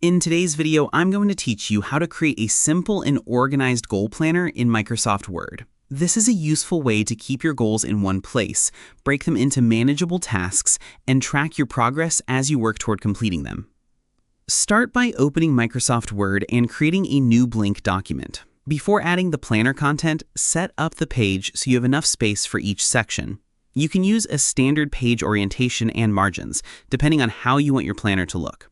In today's video, I'm going to teach you how to create a simple and organized goal planner in Microsoft Word. This is a useful way to keep your goals in one place, break them into manageable tasks, and track your progress as you work toward completing them. Start by opening Microsoft Word and creating a new blank document. Before adding the planner content, set up the page so you have enough space for each section. You can use a standard page orientation and margins, depending on how you want your planner to look.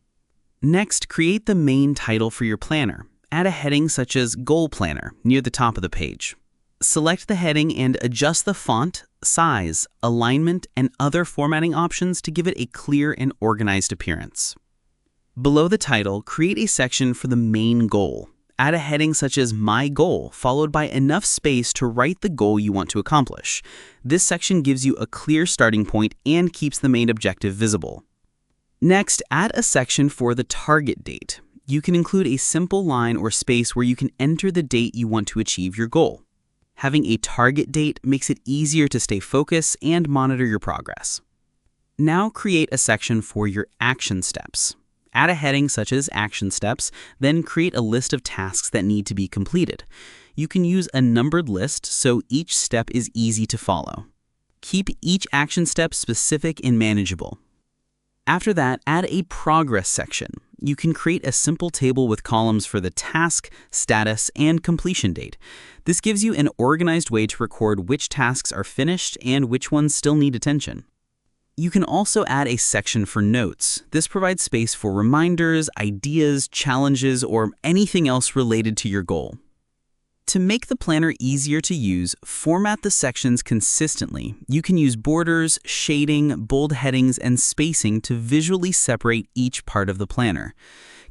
Next, create the main title for your planner. Add a heading such as Goal Planner near the top of the page. Select the heading and adjust the font, size, alignment, and other formatting options to give it a clear and organized appearance. Below the title, create a section for the main goal. Add a heading such as My Goal, followed by enough space to write the goal you want to accomplish. This section gives you a clear starting point and keeps the main objective visible. Next, add a section for the target date. You can include a simple line or space where you can enter the date you want to achieve your goal. Having a target date makes it easier to stay focused and monitor your progress. Now create a section for your action steps. Add a heading such as Action Steps, then create a list of tasks that need to be completed. You can use a numbered list so each step is easy to follow. Keep each action step specific and manageable. After that, add a progress section. You can create a simple table with columns for the task, status, and completion date. This gives you an organized way to record which tasks are finished and which ones still need attention. You can also add a section for notes. This provides space for reminders, ideas, challenges, or anything else related to your goal. To make the planner easier to use, format the sections consistently. You can use borders, shading, bold headings, and spacing to visually separate each part of the planner.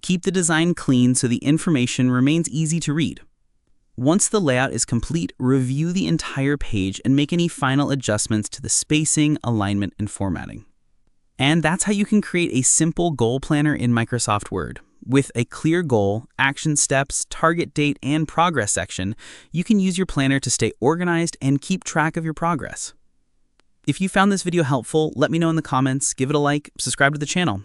Keep the design clean so the information remains easy to read. Once the layout is complete, review the entire page and make any final adjustments to the spacing, alignment, and formatting. And that's how you can create a simple goal planner in Microsoft Word. With a clear goal, action steps, target date, and progress section, you can use your planner to stay organized and keep track of your progress. If you found this video helpful, let me know in the comments, give it a like, subscribe to the channel.